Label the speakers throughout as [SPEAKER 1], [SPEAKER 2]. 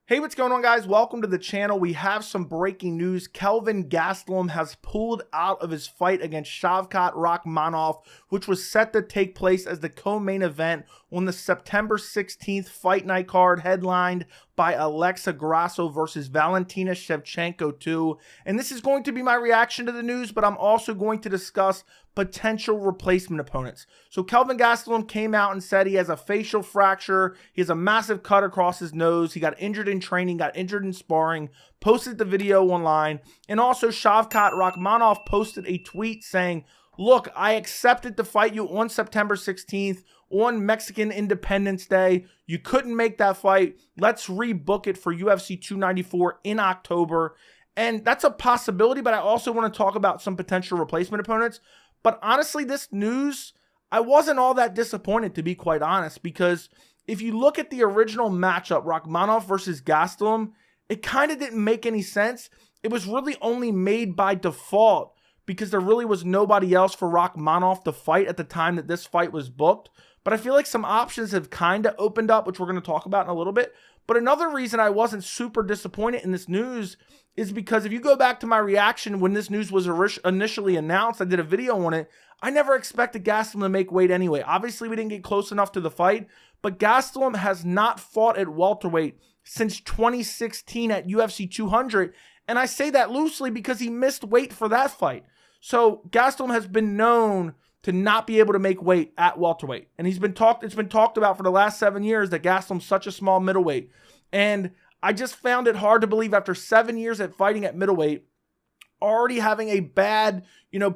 [SPEAKER 1] Hey, what's going on, guys? Welcome to the channel. We have some breaking news. Kelvin Gastelum has pulled out of his fight against Shavkat Rakhmonov, which was set to take place as the co-main event on the September 16th fight night card, headlined by Alexa Grasso versus Valentina Shevchenko 2. And this is going to be my reaction to the news, but I'm also going to discuss potential replacement opponents. So Kelvin Gastelum came out and said he has a facial fracture. He has a massive cut across his nose. He got injured in training, got injured in sparring, posted the video online. And also Shavkat Rakhmonov posted a tweet saying, "Look, I accepted to fight you on September 16th on Mexican Independence Day. You couldn't make that fight. Let's rebook it for UFC 294 in October." And that's a possibility, but I also want to talk about some potential replacement opponents. But honestly, this news, I wasn't all that disappointed, to be quite honest, because if you look at the original matchup, Rakhmonov versus Gastelum, it kind of didn't make any sense. It was really only made by default because there really was nobody else for Rakhmonov to fight at the time that this fight was booked. But I feel like some options have kind of opened up, which we're going to talk about in a little bit. But another reason I wasn't super disappointed in this news is because if you go back to my reaction when this news was initially announced, I did a video on it. I never expected Gastelum to make weight anyway. Obviously, we didn't get close enough to the fight, but Gastelum has not fought at welterweight since 2016 at UFC 200. And I say that loosely because he missed weight for that fight. So Gastelum has been known to not be able to make weight at welterweight. And it's been talked about for the last 7 years that Gastelum's such a small middleweight. And I just found it hard to believe after 7 years at fighting at middleweight, already having a bad,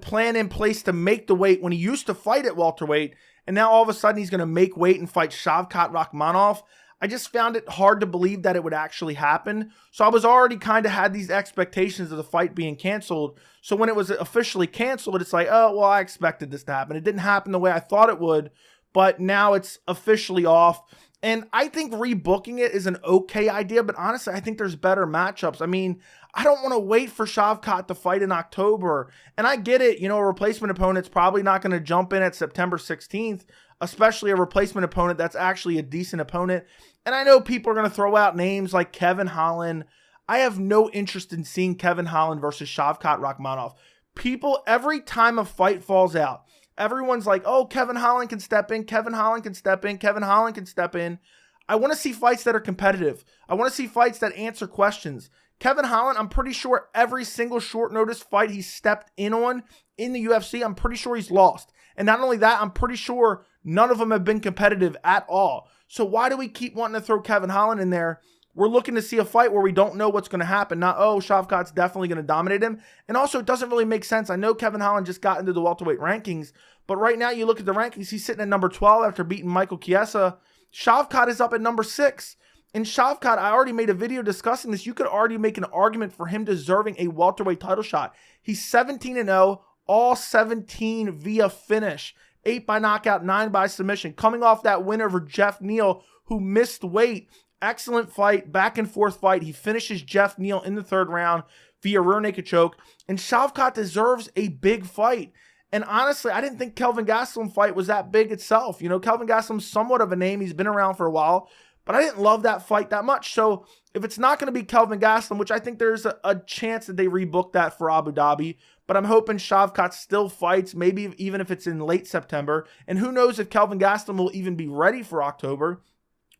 [SPEAKER 1] plan in place to make the weight when he used to fight at welterweight, and now all of a sudden he's going to make weight and fight Shavkat Rakhmonov. I just found it hard to believe that it would actually happen. So I was already kind of had these expectations of the fight being canceled. So when it was officially canceled, it's like, oh, well, I expected this to happen. It didn't happen the way I thought it would, but now it's officially off. And I think rebooking it is an okay idea, but honestly, I think there's better matchups. I mean, I don't want to wait for Shavkat to fight in October. And I get it, a replacement opponent's probably not going to jump in at September 16th, especially a replacement opponent that's actually a decent opponent. And I know people are going to throw out names like Kevin Holland. I have no interest in seeing Kevin Holland versus Shavkat Rakhmonov. People, every time a fight falls out, everyone's like, oh, Kevin Holland can step in, Kevin Holland can step in, Kevin Holland can step in. I want to see fights that are competitive. I want to see fights that answer questions. Kevin Holland, I'm pretty sure every single short notice fight he stepped in on in the UFC, I'm pretty sure he's lost. And not only that, I'm pretty sure none of them have been competitive at all. So why do we keep wanting to throw Kevin Holland in there? We're looking to see a fight where we don't know what's going to happen. Not, oh, Shavkat's definitely going to dominate him. And also, it doesn't really make sense. I know Kevin Holland just got into the welterweight rankings, but right now you look at the rankings, he's sitting at number 12 after beating Michael Chiesa. Shavkat is up at number 6. And Shavkat, I already made a video discussing this. You could already make an argument for him deserving a welterweight title shot. He's 17-0, all 17 via finish. 8 by knockout, 9 by submission. Coming off that win over Jeff Neal, who missed weight. Excellent fight, back and forth fight. He finishes Jeff Neal in the 3rd round via rear naked choke. And Shavkat deserves a big fight. And honestly, I didn't think Kelvin Gastelum fight was that big itself. Kelvin Gastelum's somewhat of a name. He's been around for a while. But I didn't love that fight that much. So if it's not going to be Kelvin Gastelum, which I think there's a chance that they rebook that for Abu Dhabi, but I'm hoping Shavkat still fights, maybe even if it's in late September. And who knows if Kelvin Gastelum will even be ready for October.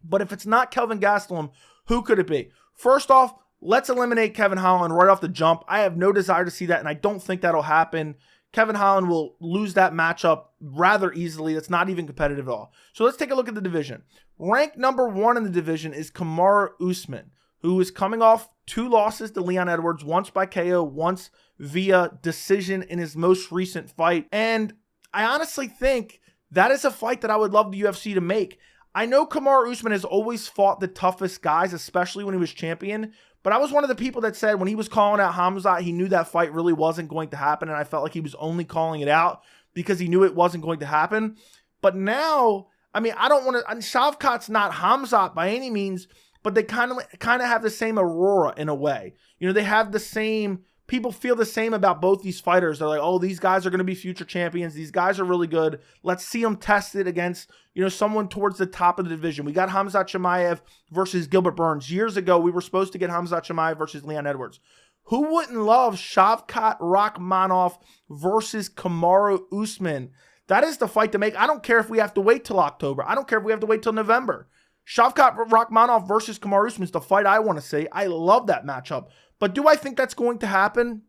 [SPEAKER 1] But if it's not Kelvin Gastelum, who could it be? First off, let's eliminate Kevin Holland right off the jump. I have no desire to see that, and I don't think that'll happen. Kevin Holland will lose that matchup rather easily. That's not even competitive at all. So let's take a look at the division. Ranked number 1 in the division is Kamaru Usman, who is coming off 2 losses to Leon Edwards, once by KO, once via decision in his most recent fight. And I honestly think that is a fight that I would love the UFC to make. I know Kamaru Usman has always fought the toughest guys, especially when he was champion, but I was one of the people that said when he was calling out Hamzat, he knew that fight really wasn't going to happen, and I felt like he was only calling it out because he knew it wasn't going to happen. But now, I mean, I don't want to, Shavkat's not Hamzat by any means, but they kind of have the same aura in a way. They have the same people feel the same about both these fighters. They're like, oh, these guys are going to be future champions. These guys are really good. Let's see them tested against, someone towards the top of the division. We got Khamzat Chimaev versus Gilbert Burns. Years ago, we were supposed to get Khamzat Chimaev versus Leon Edwards. Who wouldn't love Shavkat Rakhmonov versus Kamaru Usman? That is the fight to make. I don't care if we have to wait till October. I don't care if we have to wait till November. Shavkat Rakhmonov versus Kamaru Usman is the fight I want to see. I love that matchup. But do I think that's going to happen?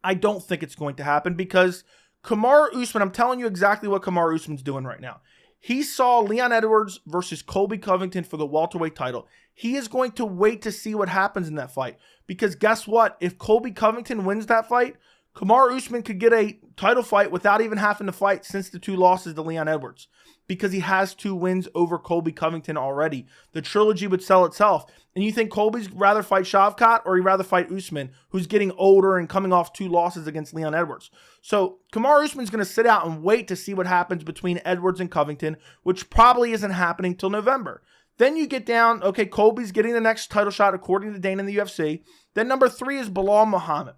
[SPEAKER 1] I don't think it's going to happen because Kamaru Usman, I'm telling you exactly what Kamaru Usman's doing right now. He saw Leon Edwards versus Colby Covington for the welterweight title. He is going to wait to see what happens in that fight. Because guess what? If Colby Covington wins that fight, Kamaru Usman could get a title fight without even having to fight since the 2 losses to Leon Edwards. Because he has 2 wins over Colby Covington already. The trilogy would sell itself. And you think Colby's rather fight Shavkat or he'd rather fight Usman, who's getting older and coming off 2 losses against Leon Edwards. So Kamaru Usman's going to sit out and wait to see what happens between Edwards and Covington, which probably isn't happening till November. Then you get down, okay, Colby's getting the next title shot according to Dana in the UFC. Then number 3 is Belal Muhammad.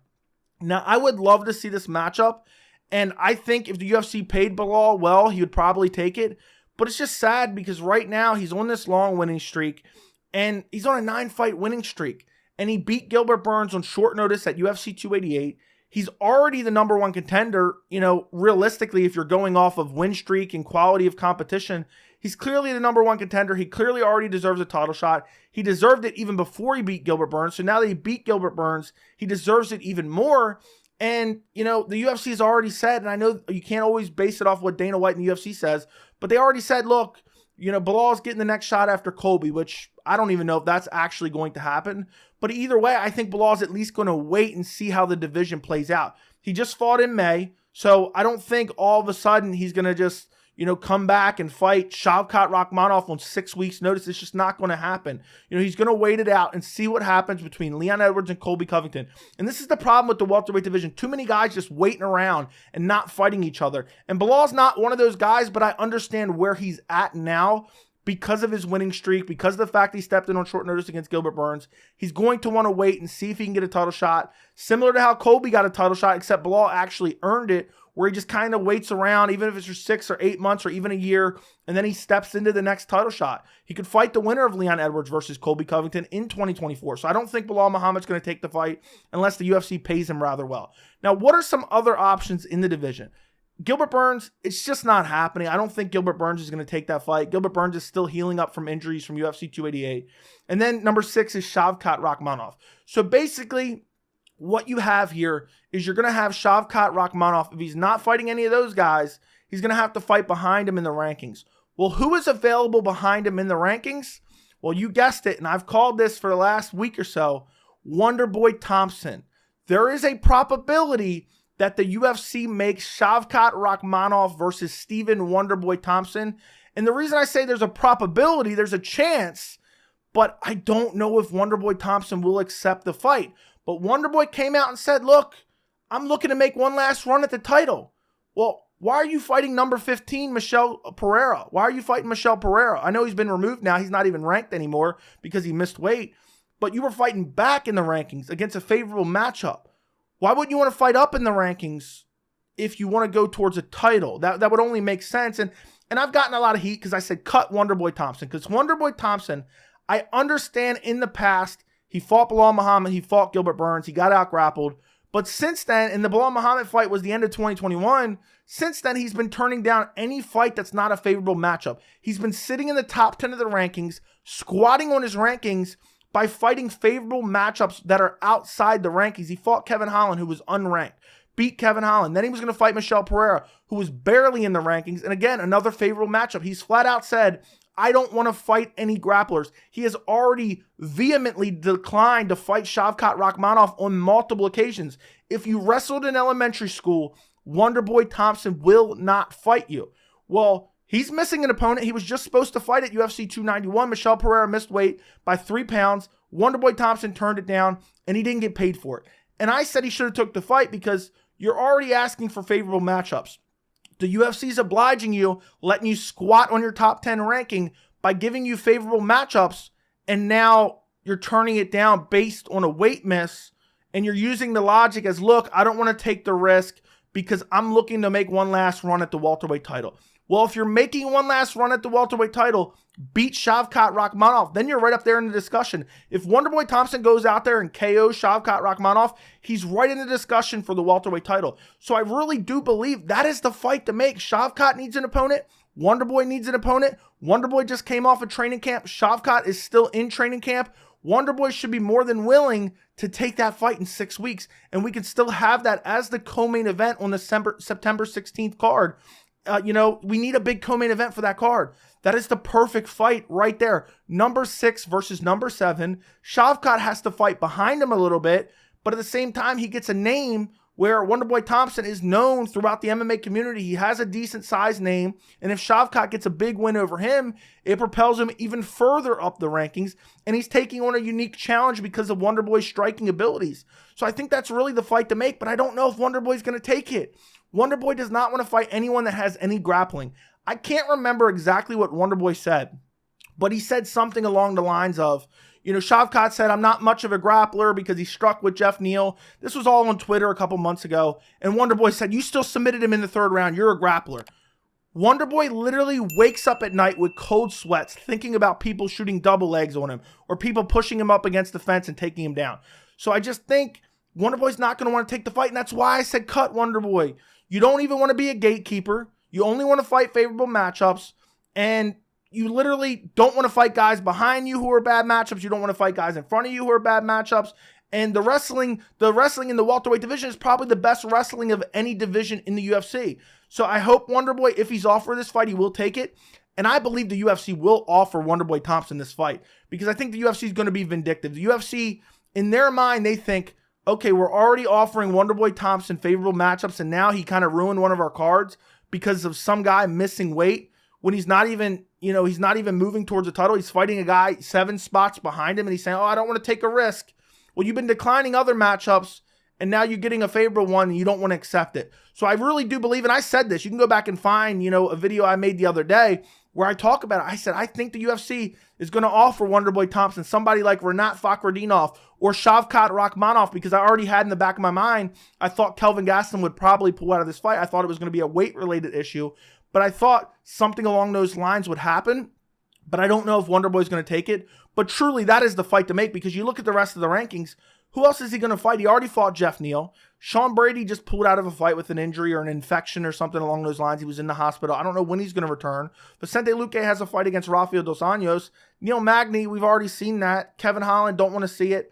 [SPEAKER 1] Now, I would love to see this matchup. And I think if the UFC paid Belal well, he would probably take it. But it's just sad because right now he's on this long winning streak. And he's on a 9-fight winning streak. And he beat Gilbert Burns on short notice at UFC 288. He's already the number 1 contender. Realistically, if you're going off of win streak and quality of competition, he's clearly the number 1 contender. He clearly already deserves a title shot. He deserved it even before he beat Gilbert Burns. So now that he beat Gilbert Burns, he deserves it even more. And, the UFC has already said, and I know you can't always base it off what Dana White and the UFC says, but they already said, look, Belal's getting the next shot after Colby, which I don't even know if that's actually going to happen. But either way, I think Belal's at least going to wait and see how the division plays out. He just fought in May, so I don't think all of a sudden he's going to just, come back and fight Shavkat Rakhmonov on 6 weeks' notice. It's just not going to happen. He's going to wait it out and see what happens between Leon Edwards and Colby Covington. And this is the problem with the welterweight division. Too many guys just waiting around and not fighting each other. And Belal's not one of those guys, but I understand where he's at now because of his winning streak, because of the fact he stepped in on short notice against Gilbert Burns. He's going to want to wait and see if he can get a title shot, similar to how Colby got a title shot, except Belal actually earned it, where he just kind of waits around, even if it's for 6 or 8 months or even a year, and then he steps into the next title shot. He could fight the winner of Leon Edwards versus Colby Covington in 2024. So I don't think Belal Muhammad's going to take the fight unless the UFC pays him rather well. Now, what are some other options in the division? Gilbert Burns, it's just not happening. I don't think Gilbert Burns is going to take that fight. Gilbert Burns is still healing up from injuries from UFC 288. And then number 6 is Shavkat Rakhmonov. So basically, what you have here is you're going to have Shavkat Rakhmonov. If he's not fighting any of those guys, he's going to have to fight behind him in the rankings. Well, who is available behind him in the rankings? Well, you guessed it, and I've called this for the last week or so, Wonderboy Thompson. There is a probability that the UFC makes Shavkat Rakhmonov versus Stephen Wonderboy Thompson. And the reason I say there's a probability, there's a chance, but I don't know if Wonderboy Thompson will accept the fight. But Wonderboy came out and said, look, I'm looking to make one last run at the title. Well, why are you fighting number 15, Michel Pereira? Why are you fighting Michel Pereira? I know he's been removed now. He's not even ranked anymore because he missed weight. But you were fighting back in the rankings against a favorable matchup. Why wouldn't you want to fight up in the rankings if you want to go towards a title? That would only make sense. And I've gotten a lot of heat because I said cut Wonderboy Thompson. Because Wonderboy Thompson, I understand in the past, he fought Belal Muhammad, he fought Gilbert Burns, he got out-grappled. But since then, and the Belal Muhammad fight was the end of 2021, since then he's been turning down any fight that's not a favorable matchup. He's been sitting in the top 10 of the rankings, squatting on his rankings by fighting favorable matchups that are outside the rankings. He fought Kevin Holland, who was unranked, beat Kevin Holland. Then he was going to fight Michel Pereira, who was barely in the rankings. And again, another favorable matchup. He's flat out said, I don't want to fight any grapplers. He has already vehemently declined to fight Shavkat Rakhmonov on multiple occasions. If you wrestled in elementary school, Wonderboy Thompson will not fight you. Well, he's missing an opponent. He was just supposed to fight at UFC 291. Michel Pereira missed weight by 3 pounds. Wonderboy Thompson turned it down, and he didn't get paid for it. And I said he should have took the fight because you're already asking for favorable matchups. The UFC's obliging you, letting you squat on your top 10 ranking by giving you favorable matchups, and now you're turning it down based on a weight miss and you're using the logic as, look, I don't want to take the risk because I'm looking to make one last run at the welterweight title. Well, if you're making one last run at the welterweight title, beat Shavkat Rakhmonov, then you're right up there in the discussion. If Wonderboy Thompson goes out there and KOs Shavkat Rakhmonov, he's right in the discussion for the welterweight title. So I really do believe that is the fight to make. Shavkat needs an opponent. Wonderboy needs an opponent. Wonderboy just came off of training camp. Shavkat is still in training camp. Wonderboy should be more than willing to take that fight in 6 weeks, and we can still have that as the co-main event on the September 16th card. We need a big co-main event for that card. That is the perfect fight right there. Number 6 versus number 7. Shavkat has to fight behind him a little bit, but at the same time, he gets a name where Wonderboy Thompson is known throughout the MMA community. He has a decent sized name, and if Shavkat gets a big win over him, it propels him even further up the rankings, and he's taking on a unique challenge because of Wonderboy's striking abilities. So I think that's really the fight to make, but I don't know if Wonderboy's going to take it. Wonderboy does not want to fight anyone that has any grappling. I can't remember exactly what Wonderboy said, but he said something along the lines of, Shavkat said, I'm not much of a grappler because he struck with Jeff Neal. This was all on Twitter a couple months ago. And Wonderboy said, you still submitted him in the 3rd round. You're a grappler. Wonderboy literally wakes up at night with cold sweats thinking about people shooting double legs on him or people pushing him up against the fence and taking him down. So I just think Wonderboy's not going to want to take the fight. And that's why I said cut Wonderboy. You don't even want to be a gatekeeper. You only want to fight favorable matchups. And you literally don't want to fight guys behind you who are bad matchups. You don't want to fight guys in front of you who are bad matchups. And the wrestling in the welterweight division is probably the best wrestling of any division in the UFC. So I hope Wonderboy, if he's offered this fight, he will take it. And I believe the UFC will offer Wonderboy Thompson this fight because I think the UFC is going to be vindictive. The UFC, in their mind, they think, okay, we're already offering Wonderboy Thompson favorable matchups, and now he kind of ruined one of our cards because of some guy missing weight when he's not even moving towards the title. He's fighting a guy 7 spots behind him, and he's saying, oh, I don't want to take a risk. Well, you've been declining other matchups, and now you're getting a favorable one, and you don't want to accept it. So I really do believe, and I said this, you can go back and find, a video I made the other day where I talk about it. I said, I think the UFC is going to offer Wonderboy Thompson somebody like Rinat Fakhretdinov or Shavkat Rakhmonov, because I already had in the back of my mind, I thought Kelvin Gastelum would probably pull out of this fight. I thought it was going to be a weight-related issue, but I thought something along those lines would happen, but I don't know if Wonderboy's going to take it. But truly, that is the fight to make because you look at the rest of the rankings, who else is he going to fight? He already fought Jeff Neal. Sean Brady just pulled out of a fight with an injury or an infection or something along those lines. He was in the hospital. I don't know when he's going to return. Vicente Luque has a fight against Rafael Dos Anjos. Neil Magny, we've already seen that. Kevin Holland, don't want to see it.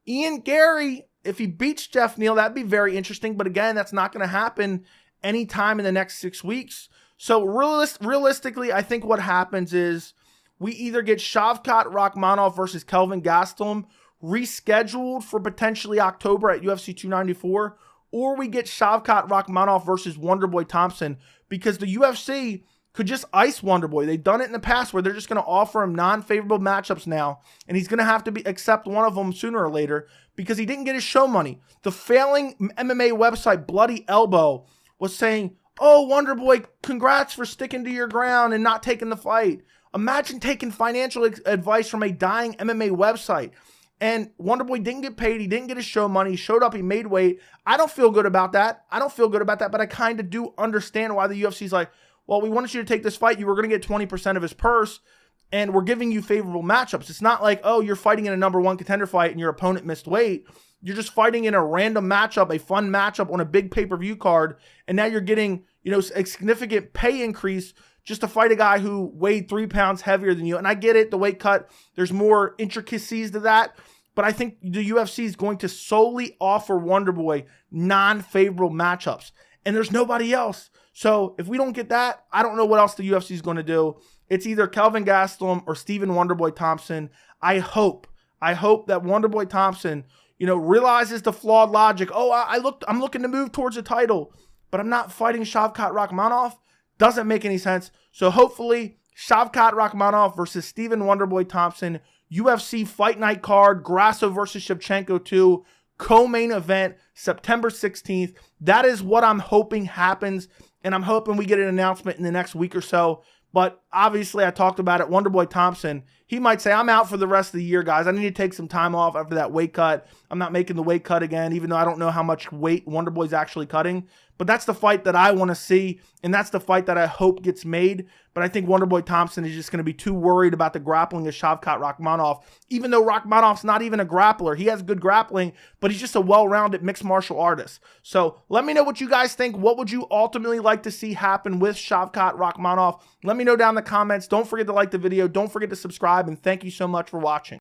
[SPEAKER 1] Ian Gary, if he beats Jeff Neal, that'd be very interesting. But again, that's not going to happen anytime in the next 6 weeks. So realistically, I think what happens is we either get Shavkat Rakhmonov versus Kelvin Gastelum rescheduled for potentially October at UFC 294, or we get Shavkat Rakhmonov versus Wonderboy Thompson because the UFC could just ice Wonderboy. They've done it in the past where they're just going to offer him non-favorable matchups now, and he's going to have to accept one of them sooner or later because he didn't get his show money. The failing MMA website Bloody Elbow was saying, oh, Wonderboy, congrats for sticking to your ground and not taking the fight. Imagine taking financial advice from a dying MMA website. And Wonderboy didn't get paid. He didn't get his show money. He showed up. He made weight. I don't feel good about that. But I kind of do understand why the UFC's like, well, we wanted you to take this fight. You were going to get 20% of his purse, and we're giving you favorable matchups. It's not like, oh, you're fighting in a number 1 contender fight and your opponent missed weight. You're just fighting in a random matchup, a fun matchup on a big pay-per-view card, and now you're getting, a significant pay increase just to fight a guy who weighed 3 pounds heavier than you. And I get it, the weight cut, there's more intricacies to that, but I think the UFC is going to solely offer Wonderboy non-favorable matchups, and there's nobody else. So if we don't get that, I don't know what else the UFC is going to do. It's either Kelvin Gastelum or Stephen Wonderboy Thompson. I hope that Wonderboy Thompson, realizes the flawed logic. Oh, I'm looking to move towards a title, but I'm not fighting Shavkat Rakhmonov. Doesn't make any sense. So hopefully, Shavkat Rakhmonov versus Stephen Wonderboy Thompson, UFC Fight Night card, Grasso versus Shevchenko 2, co-main event, September 16th. That is what I'm hoping happens, and I'm hoping we get an announcement in the next week or so. But obviously, I talked about it. Wonderboy Thompson, he might say, I'm out for the rest of the year, guys. I need to take some time off after that weight cut. I'm not making the weight cut again, even though I don't know how much weight Wonderboy's actually cutting. But that's the fight that I want to see, and that's the fight that I hope gets made. But I think Wonderboy Thompson is just going to be too worried about the grappling of Shavkat Rakhmonov, even though Rakhmonov's not even a grappler. He has good grappling, but he's just a well-rounded mixed martial artist. So let me know what you guys think. What would you ultimately like to see happen with Shavkat Rakhmonov? Let me know down in the comments. Don't forget to like the video. Don't forget to subscribe, and thank you so much for watching.